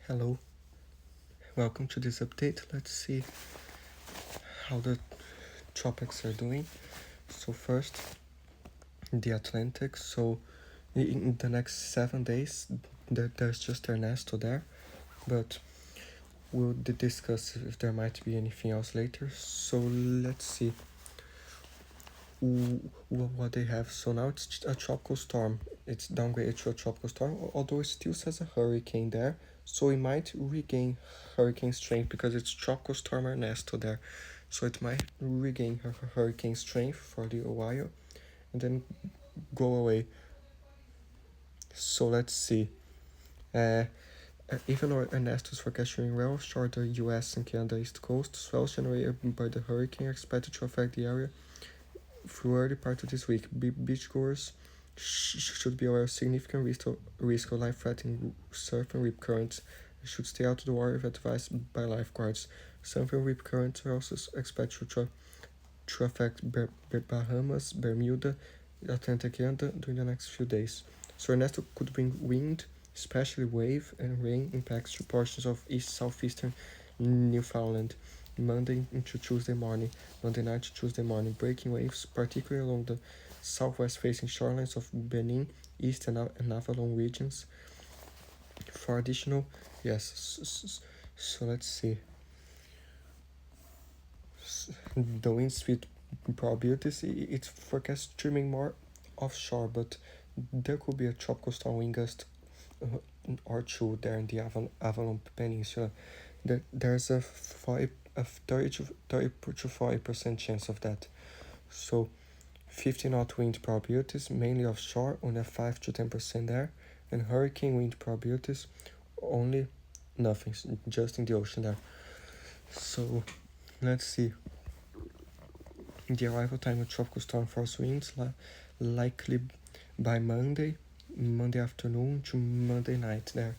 Hello, welcome to this update. Let's see how the tropics are doing. So first, the Atlantic. So in the next 7 days, there's just Ernesto there, but we'll discuss if there might be anything else later. So let's see what they have. So now it's a tropical storm. It's downgraded to a tropical storm, although it still says a hurricane there. So it might regain hurricane strength because it's tropical storm Ernesto there. So it might regain her hurricane strength for a little while and then go away. So let's see. Even though Ernesto is forecast showing well offshore the US and Canada east coast, swells generated by the hurricane are expected to affect the area through early part of this week. Beachgoers should be aware of significant risk of life-threatening surf and rip currents and should stay out of the water if advised by lifeguards. Surf and rip currents are also expected to affect Bahamas, Bermuda, Atlantic Canada during the next few days. So Ernesto could bring wind, especially wave and rain impacts to portions of southeastern Newfoundland. Monday into Tuesday morning, Monday night to Tuesday morning, breaking waves, particularly along the southwest-facing shorelines of Benin, East and Avalon regions. For additional, yes, so let's see. The wind speed probabilities, it's forecast to remain more offshore, but there could be a tropical storm wind gust or two there in the Avalon Peninsula. There's a 30 to 40% chance of that. So 50 knot wind probabilities, mainly offshore, only 5 to 10% there, and hurricane wind probabilities, only nothing, just in the ocean there. So let's see. The arrival time of tropical storm force winds likely by Monday afternoon to Monday night there.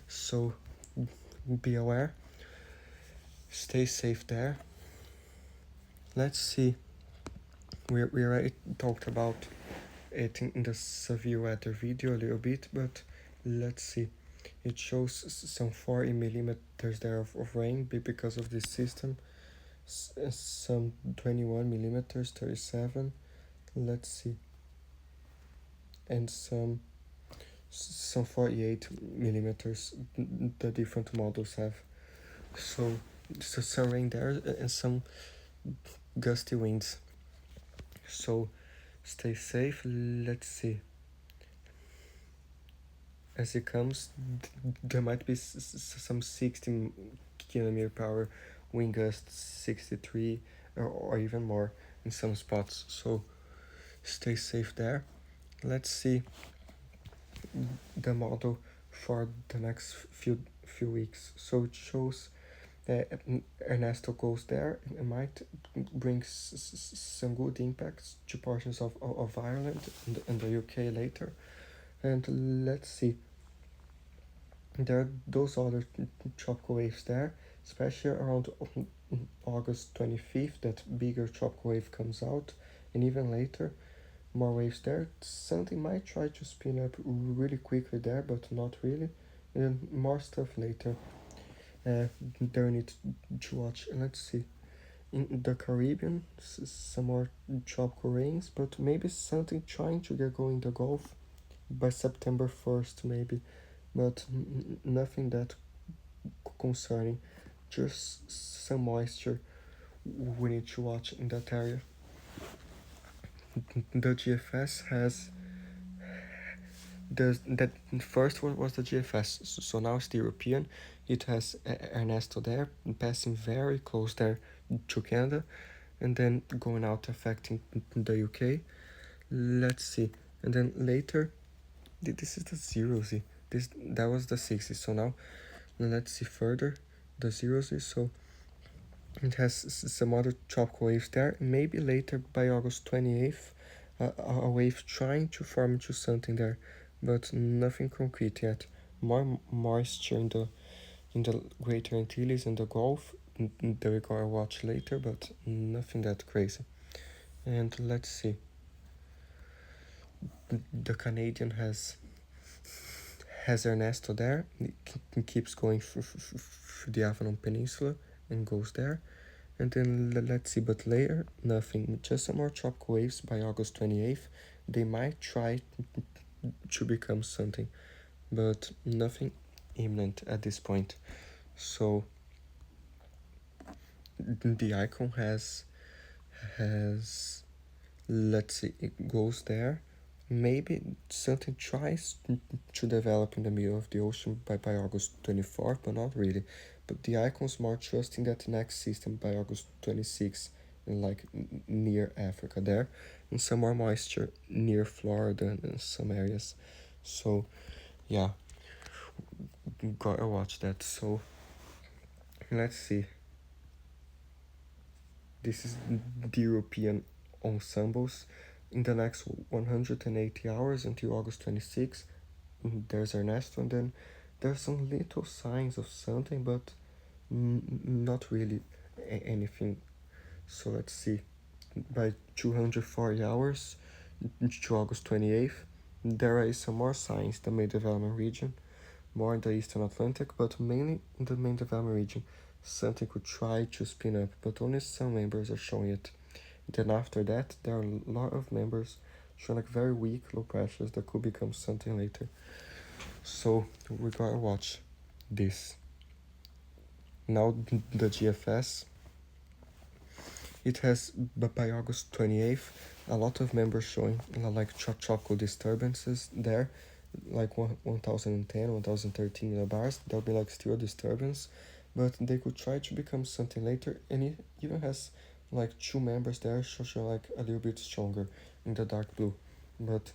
So be aware, stay safe there. Let's see. We already talked about it in the severe weather video a little bit, but let's see. It shows some 40 millimeters there of rain because of this system. Some 21 millimeters, 37. Let's see. And some 48 millimeters the different models have. So some rain there and some gusty winds. So stay safe. Let's see. As it comes, there might be some 60 kilometer per hour wind gusts, 63 or even more in some spots. So stay safe there. Let's see the model for the next few weeks. So it shows that Ernesto goes there and might bring some good impacts to portions of Ireland and the UK later. And let's see. There are those other tropical waves there, especially around August 25th, that bigger tropical wave comes out, and even later, more waves there. Something might try to spin up really quickly there, but not really, and then more stuff later. There need to watch. Let's see. In the Caribbean, some more tropical rains, but maybe something trying to get going in the Gulf by September 1st, maybe. But nothing that concerning, just some moisture we need to watch in that area. The GFS has that first one was the GFS, so now it's the European. It has Ernesto there, passing very close there to Canada, and then going out affecting the UK. Let's see, and then later, this is the 0Z. That was the 60. So now let's see further the 0Z. So it has some other tropical waves there. Maybe later by August 28th, a wave trying to form into something there, but nothing concrete yet. More moisture in the Greater Antilles and the Gulf that we're gonna watch later, but nothing that crazy. And let's see. The Canadian has has Ernesto there. It keeps going through the Avalon Peninsula and goes there. And then let's see, but later, nothing. Just some more tropical waves by August 28th. They might try to become something, but nothing imminent at this point. So the icon has let's see, it goes there. Maybe something tries to develop in the middle of the ocean by August 24th, but not really. But the icon's more trusting that next system by August 26th, and like near Africa there, and some more moisture near Florida and some areas. So yeah, gotta watch that. So let's see. This is the European ensembles. In the next 180 hours until August 26th, there's Ernesto, and then there's some little signs of something, but not really anything. So let's see. By 240 hours to August 28th, there are some more signs the main development region, more in the Eastern Atlantic, but mainly in the main development region. Something could try to spin up, but only some members are showing it. Then after that, there are a lot of members showing like very weak low pressures that could become something later. So we gotta watch this. Now the GFS, it has by August 28th a lot of members showing like tropical disturbances there, like 1010, 1013 millibars. There'll be like still a disturbance, but they could try to become something later, and it even has like two members there show like a little bit stronger in the dark blue, but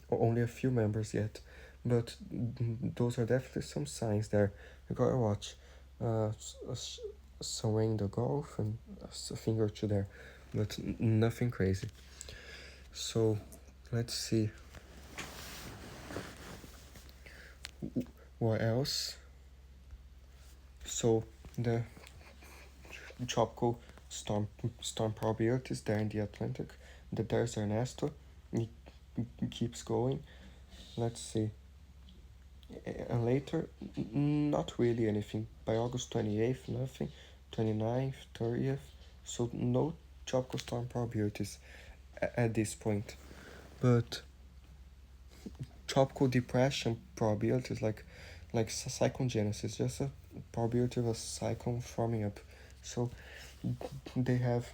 only a few members yet. But those are definitely some signs there. You gotta watch. Some rain in the Gulf and a thing or two there, but nothing crazy. So let's see what else. So the tropical storm probabilities there in the Atlantic. There's Ernesto. It keeps going. Let's see. And later, not really anything. By August 28th, nothing. 29th, 30th. So no tropical storm probabilities at this point. But tropical depression probabilities like cyclone genesis, just a probability of a cyclone forming up. So they have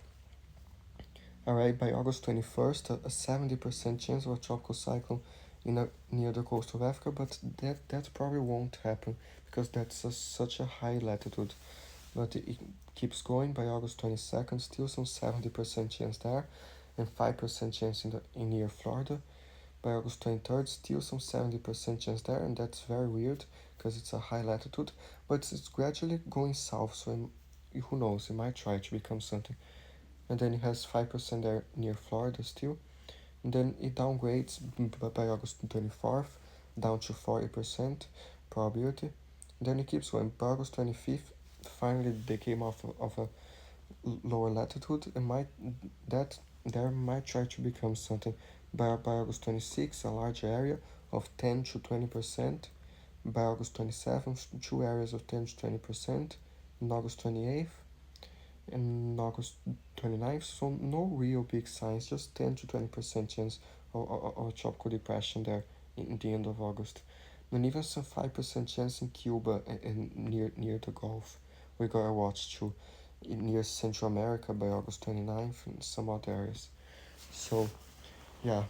alright by August 21st a 70% chance of a tropical cyclone near the coast of Africa, but that probably won't happen because that's such a high latitude. But it keeps going by August 22nd, still some 70% chance there, and 5% chance in near Florida. By August 23rd, still some 70% chance there, and that's very weird because it's a high latitude, but it's gradually going south, so who knows, it might try to become something. And then it has 5% there near Florida still, and then it downgrades by August 24th down to 40% probability. Then it keeps going. By August 25th, finally they came off of a lower latitude and might try to become something. By August 26th, a large area of 10 to 20%. By August 27th, two areas of 10 to 20%. On August 28th and August 29th, so no real big signs, just 10 to 20% chance of a tropical depression there in the end of August. And even some 5% chance in Cuba and near the Gulf. We gotta watch too. Near Central America by August 29th and some other areas. So, yeah,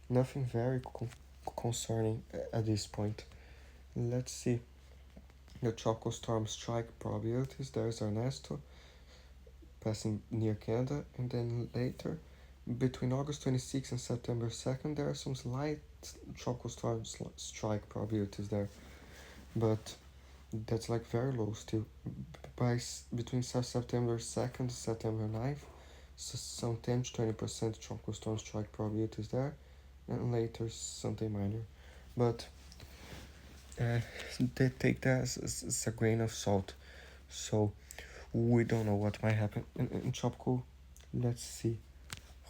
nothing very concerning at this point. Let's see. The tropical storm strike probabilities. There's Ernesto passing near Canada, and then later, between August 26th and September 2nd, there are some slight tropical storm strike probabilities there, but that's like very low still. Between September 2nd and September 9th, so some 10 to 20% tropical storm strike probabilities there, and later something minor, but they take that as a grain of salt. So we don't know what might happen in tropical. Let's see.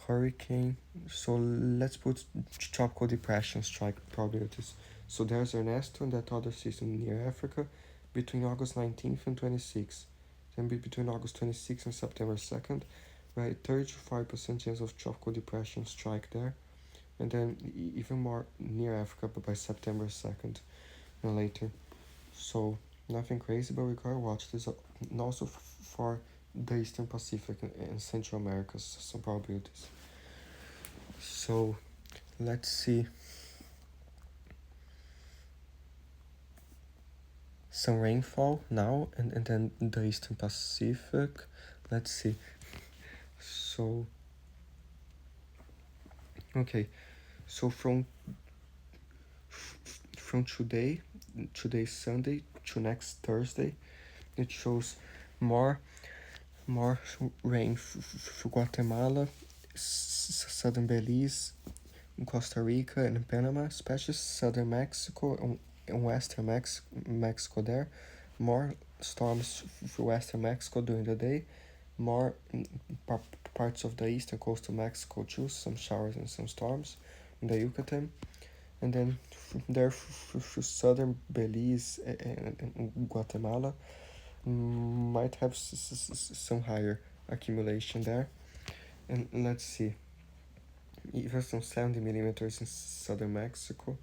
hurricane. So let's put tropical depression strike probabilities. So there's Ernesto and that other system near Africa between August 19th and 26th. Then between August 26th and September 2nd, right? 35% chance of tropical depression strike there. And then even more near Africa, but by September 2nd and later. So nothing crazy, but we gotta watch this. And also for the Eastern Pacific and Central America, some probabilities. So let's see some rainfall now, and then the Eastern Pacific. Let's see. So okay, so from today Sunday to next Thursday, it shows more rain for Guatemala, southern Belize, Costa Rica, and Panama, especially southern Mexico and western Mexico there. More storms for western Mexico during the day. More parts of the eastern coast of Mexico too, some showers and some storms in the Yucatan. And then there for southern Belize and Guatemala, might have some higher accumulation there. And let's see, even some 70 millimeters in southern Mexico,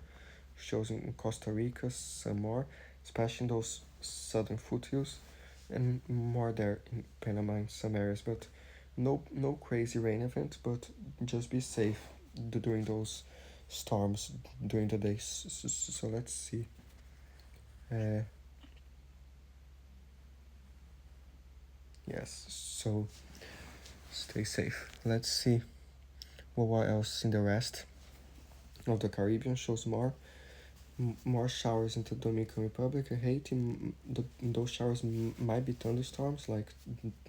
shows in Costa Rica some more, especially in those southern foothills, and more there in Panama in some areas. But no crazy rain event, but just be safe during those storms during the day. So let's see. Yes, so stay safe. Let's see what else in the rest of the Caribbean shows more showers into Dominican Republic and Haiti. Those showers might be thunderstorms, like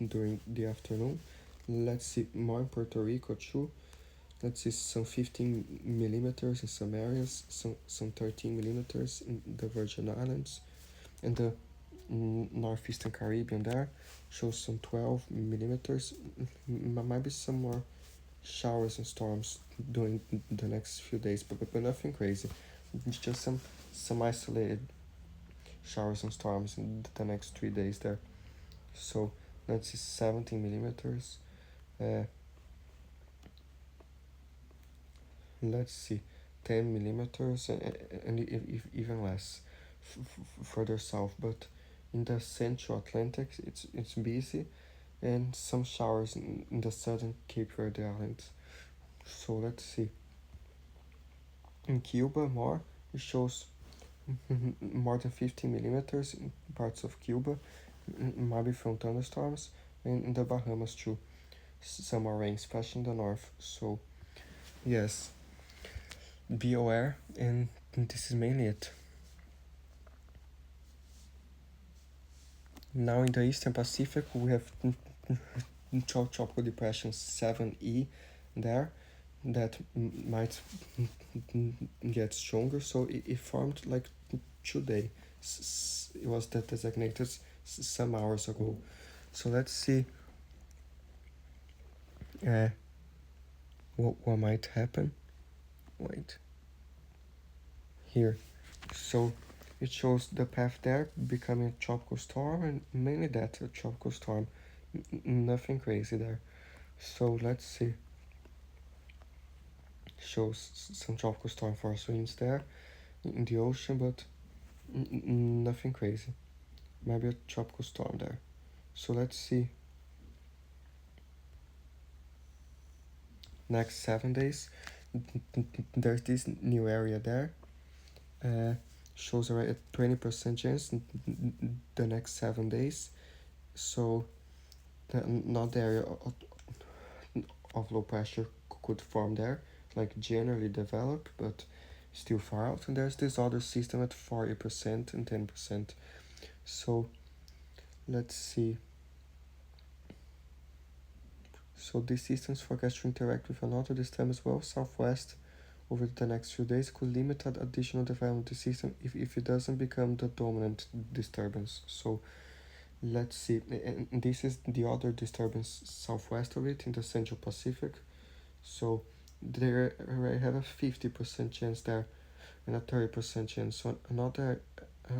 during the afternoon. Let's see more in Puerto Rico too. Let's see some 15 millimeters in some areas, some 13 millimeters in the Virgin Islands, and the northeastern Caribbean there shows some 12 millimeters. Might be some more showers and storms during the next few days, but nothing crazy. It's just some isolated showers and storms in the next 3 days there. So let's see 17 millimeters. Let's see 10 millimeters and if even less further south. But in the central Atlantic, it's busy, and some showers in the southern Cape Verde Islands. So let's see. In Cuba, more it shows more than 50 millimeters in parts of Cuba, maybe from thunderstorms, and in the Bahamas too. Some more rain, especially in the north. So yes, be aware, and this is mainly it. Now in the Eastern Pacific, we have Tropical Depression 7E there that might get stronger. So it formed like today. It was designated some hours ago. So let's see what might happen. Wait. Here. So it shows the path there becoming a tropical storm, and mainly that, a tropical storm. Nothing crazy there. So let's see. Shows some tropical storm force winds there in the ocean, but nothing crazy. Maybe a tropical storm there. So let's see. Next 7 days, there's this new area there. Shows a 20% chance the next 7 days. So not the area of low pressure could form there, like generally develop, but still far out. And there's this other system at 40% and 10%. So let's see. So these systems forecast to interact with another this time as well, southwest, over the next few days, could limit additional development of the system if it doesn't become the dominant disturbance. So let's see, and this is the other disturbance southwest of it in the Central Pacific. So they already have a 50% chance there and a 30% chance. So another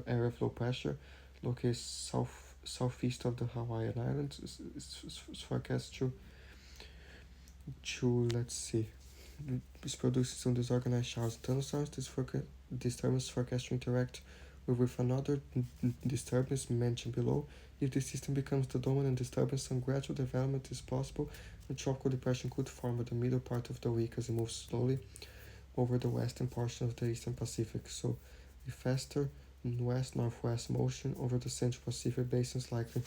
area of low pressure located southeast of the Hawaiian Islands is forecast to let's see, is producing some disorganized showers and thunderstorms. Disturbance forecast to interact with another disturbance mentioned below. If the system becomes the dominant disturbance, some gradual development is possible. A tropical depression could form at the middle part of the week as it moves slowly over the western portion of the eastern Pacific. So, a faster west-northwest motion over the central Pacific basin is likely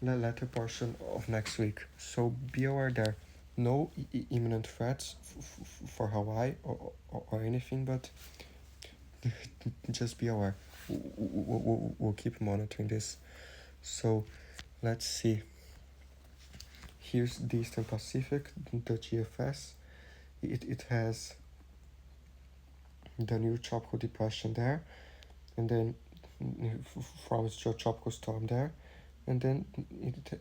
in the latter portion of next week. So be aware there. No imminent threats for Hawaii or anything, but just be aware. We'll keep monitoring this. So let's see. Here's the Eastern Pacific, the GFS. It has the new tropical depression there, and then forms a tropical storm there, and then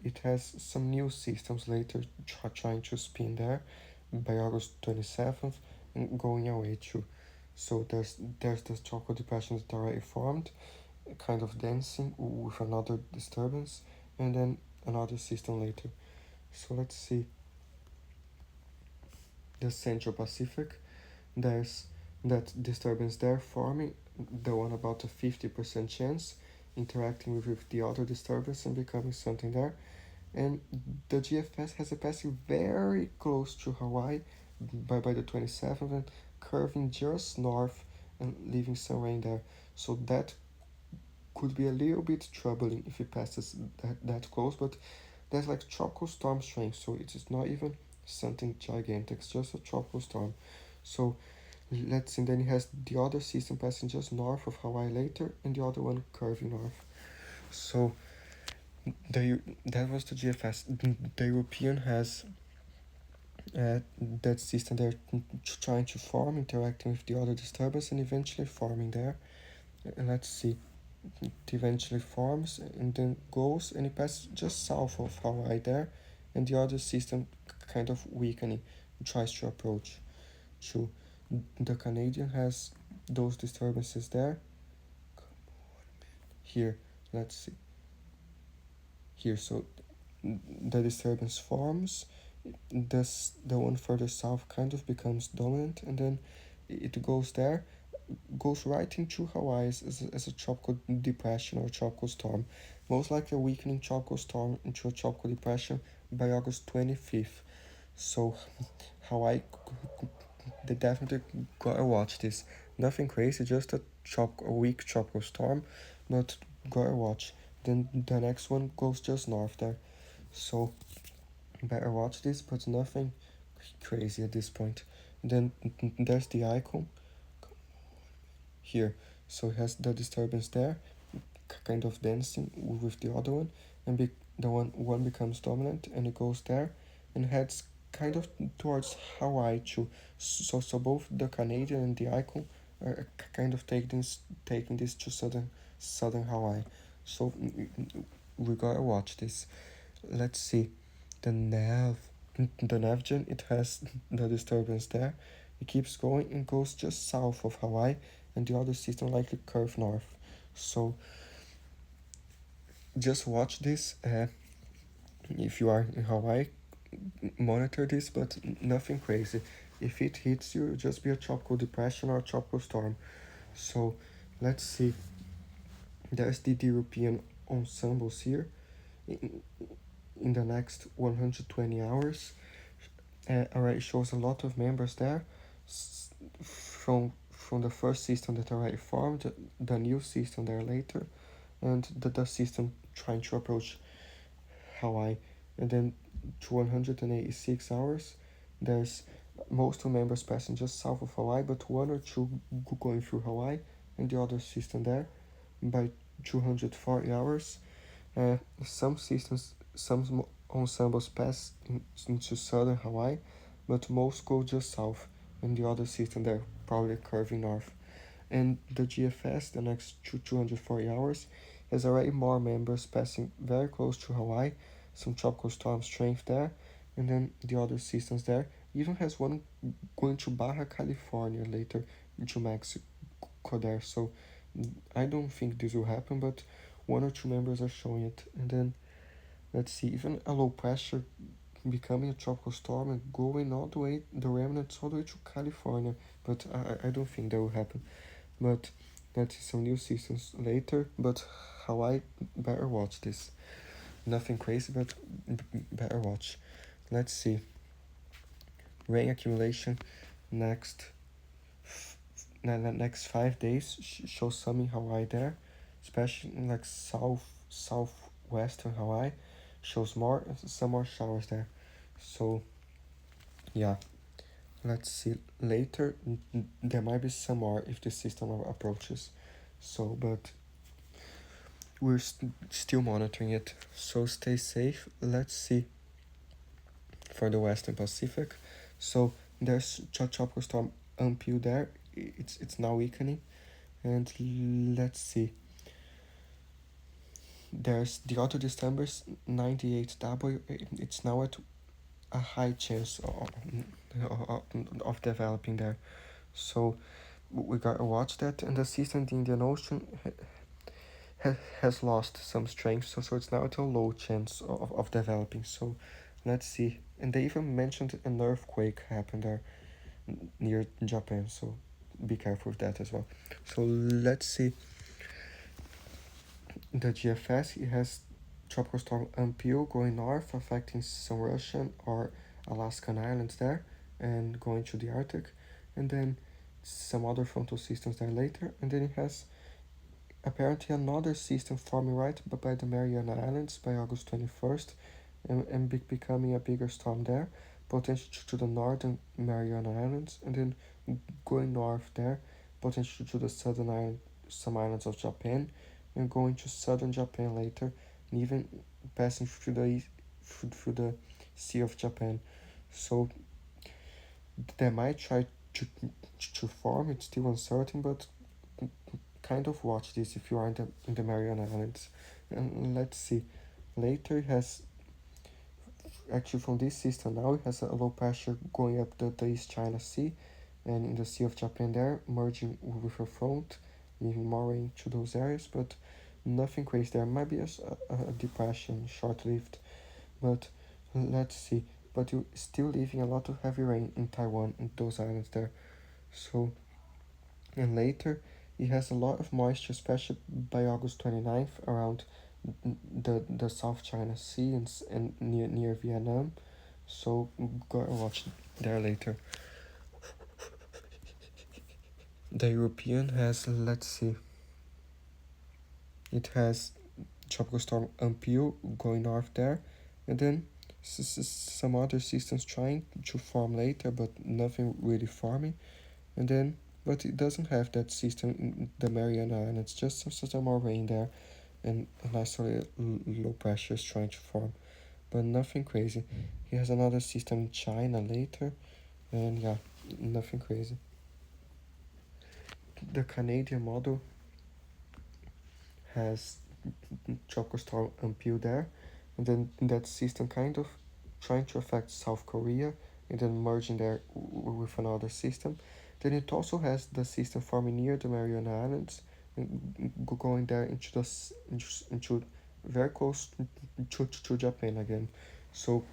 it has some new systems later trying to spin there by August 27th and going away too. So there's this tropical depression that already formed, kind of dancing with another disturbance, and then another system later. So let's see. The Central Pacific, there's that disturbance there forming, the one about a 50% chance interacting with the other disturbance and becoming something there. And the GFS has a passing very close to Hawaii by the 27th and curving just north and leaving some rain there. So that could be a little bit troubling if it passes that close, but that's like tropical storm strength, so it is not even something gigantic, it's just a tropical storm. So let's see, then it has the other system passing just north of Hawaii later and the other one curving north. So that was the GFS. The European has that system there trying to form, interacting with the other disturbance and eventually forming there. And let's see, it eventually forms and then goes and it passes just south of Hawaii there, and the other system kind of weakening, tries to approach to. The Canadian has those disturbances there. Here, let's see. Here, so the disturbance forms. The one further south kind of becomes dominant, and then it goes there, goes right into Hawaii as a tropical depression or tropical storm, most likely a weakening tropical storm into a tropical depression by August 25th. So Hawaii, they definitely gotta watch this. Nothing crazy, just a weak tropical storm, but gotta watch. Then the next one goes just north there. So better watch this, but nothing crazy at this point. Then there's the icon here. So it has the disturbance there, kind of dancing with the other one, and the one becomes dominant and it goes there and heads kind of towards Hawaii too. So both the Canadian and the icon are kind of taking this to southern Hawaii. So we gotta watch this. Let's see, the Navgen, it has the disturbance there. It keeps going and goes just south of Hawaii, and the other system likely curve north. So just watch this. If you are in Hawaii, monitor this, but nothing crazy. If it hits you, just be a tropical depression or a tropical storm. So let's see. There's the European ensembles here. In the next 120 hours, already shows a lot of members there from the first system that already formed, the new system there later, and the system trying to approach Hawaii. And then to 186 hours, there's most of members passing just south of Hawaii, but one or two going through Hawaii, and the other system there by 240 hours. Some ensembles pass into southern Hawaii, but most go just south, and the other system there probably curving north. And the GFS, the next 240 hours, has already more members passing very close to Hawaii, some tropical storm strength there, and then the other systems there. even has one going to Baja California later to Mexico there. So I don't think this will happen, but one or two members are showing it. And then let's see, even a low pressure becoming a tropical storm and going all the way, the remnants all the way to California. But I don't think that will happen. But let's see some new systems later. But Hawaii, better watch this. Nothing crazy, but better watch. Let's see. Rain accumulation next next 5 days shows some in Hawaii there, especially in like southwestern Hawaii, shows some more showers there. So yeah, let's see later. There might be some more if the system approaches. So but we're still monitoring it. So stay safe. Let's see for the Western Pacific. So there's tropical storm Ampule there. It's now weakening, and let's see. There's the Otto December's 98W. It's now at a high chance of developing there. So we gotta watch that. And the system in the Indian Ocean has lost some strength, so it's now at a low chance of developing. So let's see. And they even mentioned an earthquake happened there near Japan, so be careful with that as well. So let's see. The GFS, it has tropical storm Ampule going north, affecting some Russian or Alaskan islands there, and going to the Arctic, and then some other frontal systems there later, and then it has apparently another system forming right by the Mariana Islands by August 21st, and becoming a bigger storm there, potentially to the northern Mariana Islands, and then going north there, potentially to the southern island, some islands of Japan, and going to southern Japan later, and even passing through through the Sea of Japan. So they might try to form. It's still uncertain, but kind of watch this if you are in the Mariana Islands. And let's see. Later it has actually from this system now it has a low pressure going up the East China Sea and in the Sea of Japan there, merging with a front, leaving more rain to those areas, but nothing crazy. There might be a depression, short-lived, but let's see. But you still leaving a lot of heavy rain in Taiwan and those islands there. So, and later it has a lot of moisture, especially by August 29th around the South China Sea and near Vietnam. So go and watch there later. The European has, let's see, it has tropical storm Ampule going north there, and then some other systems trying to form later, but nothing really forming, and then but it doesn't have that system in the Mariana Islands, just some more rain there, and an isolated low pressure is trying to form, but nothing crazy. He has another system in China later, and yeah, nothing crazy. The Canadian model has tropical storm Ampule there, and then that system kind of trying to affect South Korea and then merging there with another system. Then it also has the system forming near the Mariana Islands and going there into very close to Japan again. So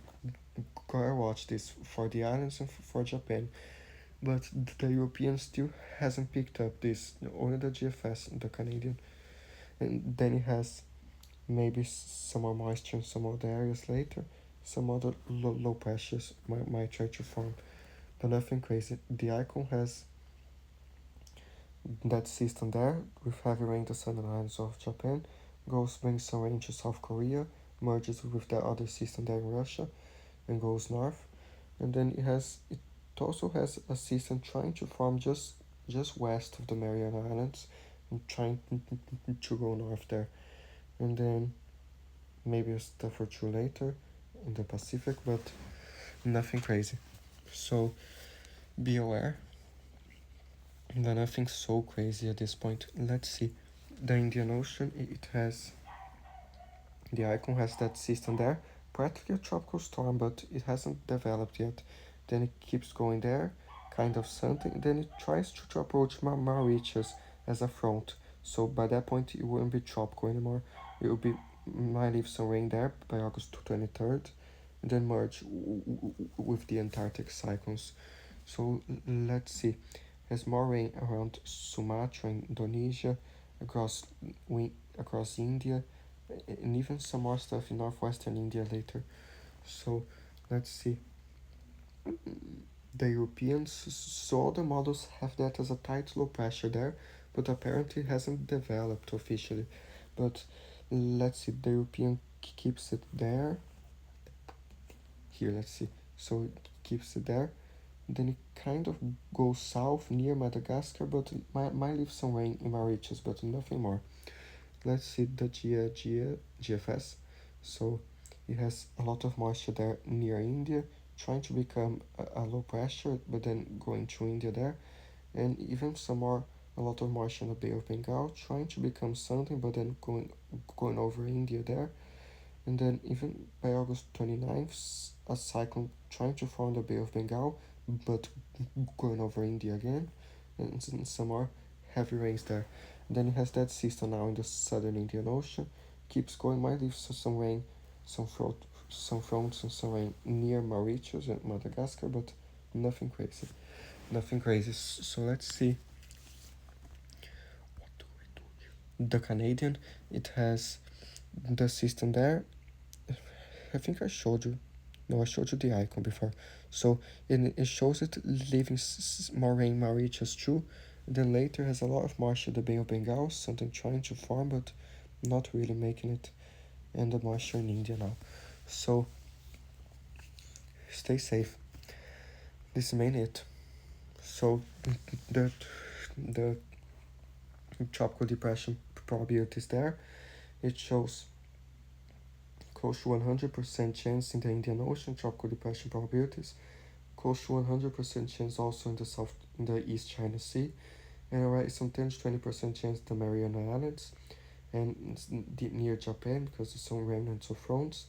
gotta watch this for the islands and for Japan. But the European still hasn't picked up this, only the GFS, the Canadian. And then it has maybe some more moisture in some other areas later. Some other low pressures might try to form, but nothing crazy. The icon has that system there with heavy rain to southern islands of Japan, brings some rain to South Korea, merges with the other system there in Russia, and goes north. And then it also has a system trying to form just west of the Mariana Islands and trying to go north there. And then maybe a step or two later in the Pacific, but nothing crazy. So be aware. But nothing so crazy at this point. Let's see. The Indian Ocean, it has the icon has that system there. Practically a tropical storm, but it hasn't developed yet. then it keeps going there, kind of something, then it tries to approach Mauritius as a front. So by that point, it wouldn't be tropical anymore. It would be might leave some rain there by August 23rd, and then merge with the Antarctic cyclones. So let's see. Has more rain around Sumatra and Indonesia, across across India, and even some more stuff in northwestern India later. So let's see. The Europeans, so all the models have that as a tight low pressure there, but apparently it hasn't developed officially. But let's see, the European keeps it there. Here, let's see. So it keeps it there. Then it kind of goes south near Madagascar, but it might leave some rain in Mauritius, but nothing more. Let's see the GFS. So it has a lot of moisture there near India, trying to become a low pressure, but then going to India there, and even some more, a lot of moisture in the Bay of Bengal, trying to become something, but then going over India there, and then even by August 29th, a cyclone trying to form the Bay of Bengal, but going over India again, and some more heavy rains there. Then it has that system now in the southern Indian Ocean, keeps going, might leave some rain, some fronts and some rain near Mauritius and Madagascar, but nothing crazy. Nothing crazy. So let's see. What do I do here? The Canadian, it has the system there. I think I showed you. No, I showed you the icon before. So it shows it leaving more rain Mauritius too. Then later has a lot of moisture the Bay of Bengal, something trying to form but not really making it, and the moisture in India now. So stay safe. This is mainly it. So the the tropical depression probability is there. It shows close to 100% chance in the Indian Ocean tropical depression probabilities, close to 100% chance also in the East China Sea, and already some 10 to 20% chance in the Mariana Islands, and near Japan because there's some remnants of fronts.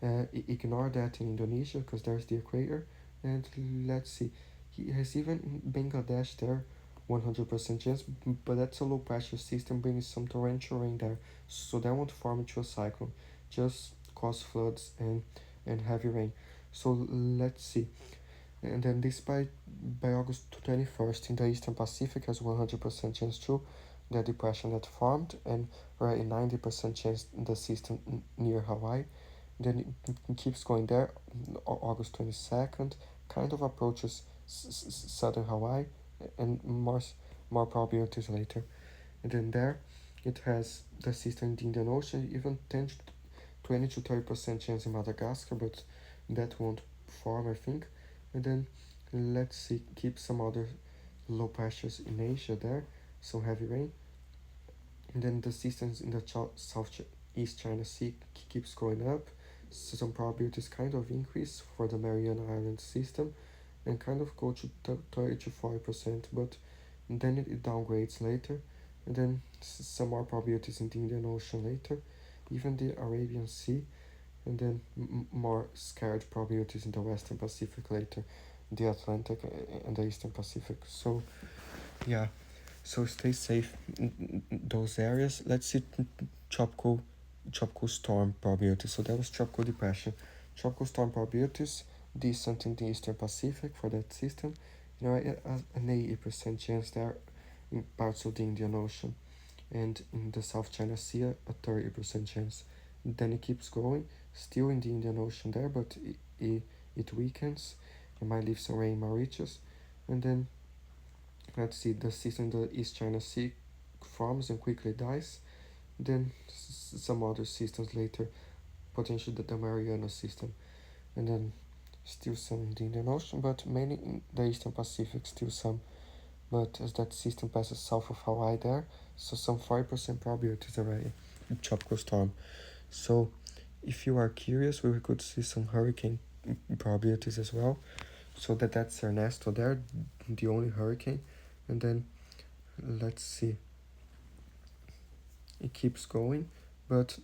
Ignore that in Indonesia because there's the equator, and let's see, he has even Bangladesh there, 100% chance, but that's a low pressure system bringing some torrential rain there, so that won't form into a cyclone, just cause floods and heavy rain. So let's see. And then this by August 21st in the Eastern Pacific has 100% chance too, the depression that formed, and already 90% chance in the system near Hawaii. Then it keeps going there, August 22nd, kind of approaches southern Hawaii, and more probabilities later. And then there, it has the system in the Indian Ocean, even 20 to 30% chance in Madagascar, but that won't form, I think. And then let's see, keep some other low pressures in Asia there, some heavy rain. And then the systems in the East China Sea keeps going up, so some probabilities kind of increase for the Mariana Islands system, and kind of go to 30 to 40%, but then it downgrades later, and then some more probabilities in the Indian Ocean later, even the Arabian Sea, and then more scared probabilities in the Western Pacific later, the Atlantic and the Eastern Pacific. So yeah, so stay safe in those areas. Let's see tropical tropical storm probability. So that was tropical depression. Tropical storm probabilities, decent in the Eastern Pacific for that system. You know, an 80% chance there in parts of the Indian Ocean, and in the South China Sea a 30% chance. Then it keeps going, still in the Indian Ocean there, but it weakens. It might leave some rain in Mauritius, and then let's see, the system in the East China Sea forms and quickly dies. Then some other systems later, potentially the Mariana system, and then still some in the Indian Ocean, but mainly in the Eastern Pacific, still some. But as that system passes south of Hawaii there, so some 40% probability is already a tropical storm. So if you are curious, we could see some hurricane probabilities as well. So that's Ernesto there, the only hurricane. And then let's see, it keeps going, but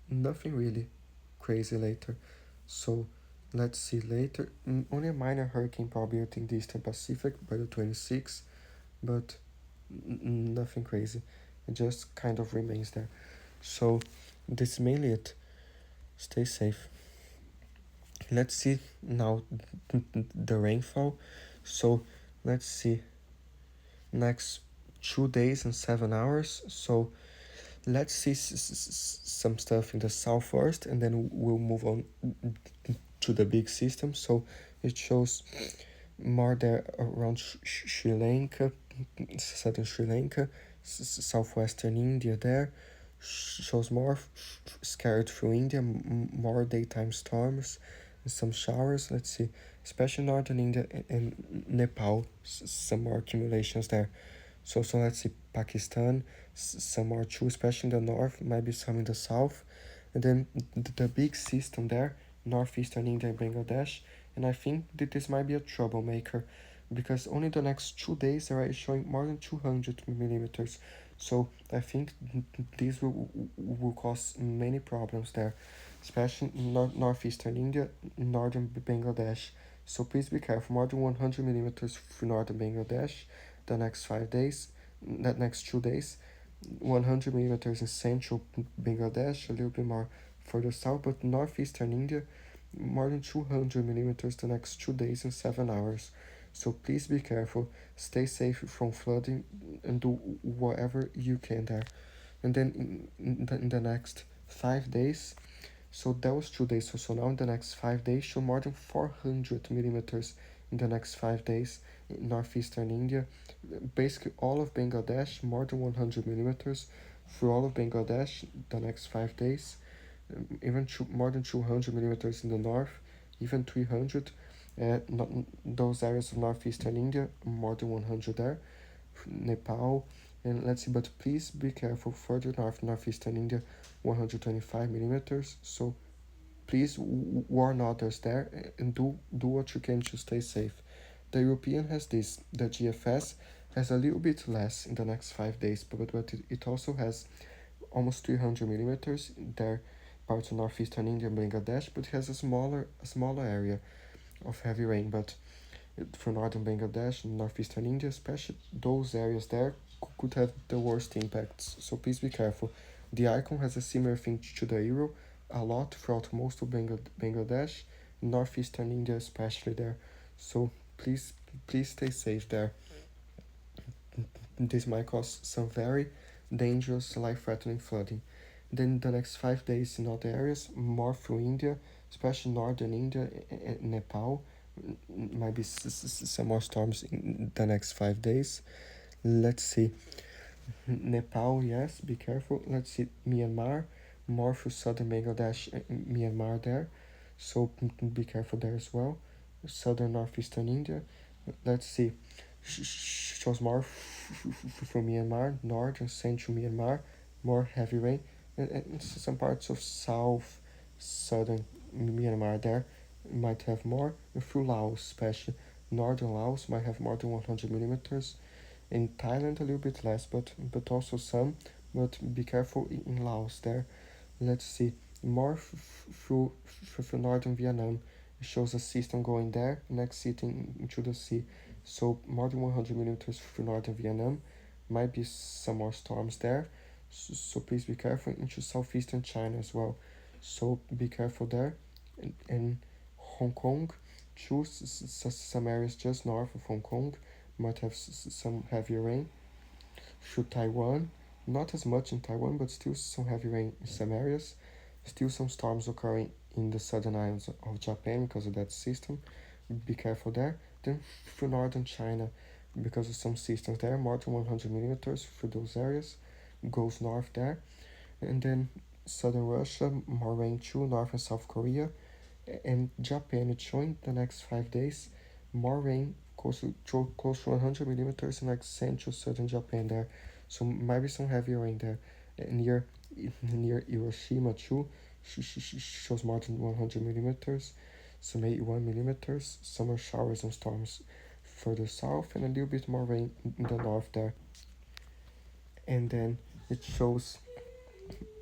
nothing really crazy later. So Let's see later. Only a minor hurricane probability in the Eastern Pacific by the 26th, but nothing crazy. It just kind of remains there. So this is mainly it. Stay safe. Let's see now the rainfall. So let's see next 2 days and 7 hours. So let's see some stuff in the south first, and then we'll move on to the big system. So it shows more there around Sri Lanka, southern Sri Lanka, southwestern India there. Shows more scattered through India, more daytime storms, and some showers. Let's see, especially northern India and Nepal, some more accumulations there. So let's see, Pakistan, some more too, especially in the north, maybe some in the south. And then the big system there, northeastern India and Bangladesh. And I think that this might be a troublemaker because only the next 2 days they are showing more than 200 millimeters. So I think this will cause many problems there, especially in northeastern India, northern Bangladesh. So please be careful, more than 100 millimeters for northern Bangladesh the next 5 days, the next 2 days, 100 millimeters in central Bangladesh, a little bit more further south, but northeastern India, more than 200 millimeters the next 2 days and 7 hours. So please be careful, stay safe from flooding, and do whatever you can there. And then in the next 5 days, so that was 2 days. So now in the next 5 days, show more than 400 millimeters in the next 5 days in northeastern India. Basically, all of Bangladesh, more than 100 millimeters for all of Bangladesh the next 5 days. Even more than 200 millimeters in the north, even 300. Not, those areas of northeastern India, more than 100 there. Nepal, and let's see, but please be careful further north, northeastern India, 125 millimeters. So please warn others there and do what you can to stay safe. The European has this, the GFS has a little bit less in the next 5 days, but it also has almost 300 millimeters in there, parts of northeastern India and Bangladesh, but it has a smaller area of heavy rain. But for northern Bangladesh and northeastern India, especially those areas there could have the worst impacts. So please be careful. The icon has a similar thing to the euro, a lot throughout most of Bangladesh, northeastern India especially there. So please stay safe there. This might cause some very dangerous, life-threatening flooding. Then the next 5 days in other areas, more through India, especially northern India and Nepal, might be some more storms in the next 5 days. Let's see. Nepal, yes, be careful. Let's see. Myanmar, more through southern Bangladesh and Myanmar there. So be careful there as well. Southern northeastern India. Let's see. Shows more from Myanmar, north and central Myanmar, more heavy rain, and some parts of south, southern Myanmar there might have more, and through Laos, especially northern Laos might have more than 100 millimeters. In Thailand, a little bit less, but also some. But be careful in Laos there. Let's see. More through northern Vietnam. It shows a system going there, next sitting into the sea. So more than 100 millimeters through northern Vietnam. Might be some more storms there. So please be careful into southeastern China as well. So be careful there. And Hong Kong, choose some areas just north of Hong Kong might have some heavy rain. Through Taiwan, not as much in Taiwan, but still some heavy rain in some areas. Still some storms occurring in the southern islands of Japan because of that system. Be careful there. Then through northern China, because of some systems there, more than 100 millimeters through those areas. Goes north there. And then southern Russia, more rain too, north and South Korea. And Japan, it's showing the next 5 days more rain, close to 100 millimeters in like central southern Japan there. So might be some heavy rain there. Near Hiroshima too, shows more than 100 millimeters, some 81 millimeters. Summer showers and storms further south, and a little bit more rain in the north there. And then it shows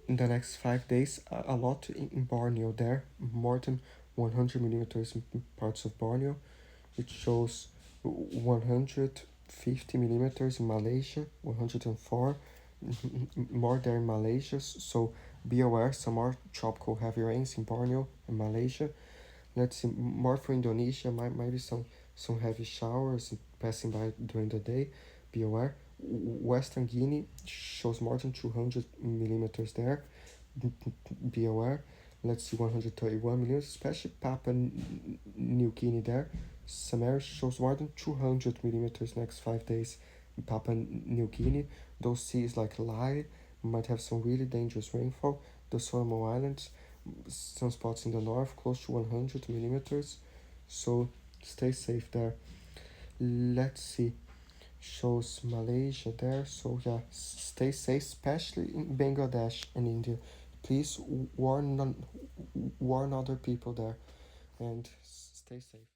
in the next 5 days a lot in Borneo there, more than 100 millimeters in parts of Borneo. It shows 150 millimeters in Malaysia, 104 more there in Malaysia. So be aware, some more tropical heavy rains in Borneo and Malaysia. Let's see, more for Indonesia, might be some heavy showers passing by during the day. Be aware. Western Guinea shows more than 200 millimeters there. Be aware. Let's see, 131 millimeters, especially Papua New Guinea there. Some areas shows more than 200 millimeters next 5 days in Papua New Guinea. Those seas like Lai might have some really dangerous rainfall. The Solomon Islands, some spots in the north close to 100 millimeters. So stay safe there. Let's see, shows Malaysia there. So yeah, stay safe, especially in Bangladesh and India. Please warn other people there and stay safe.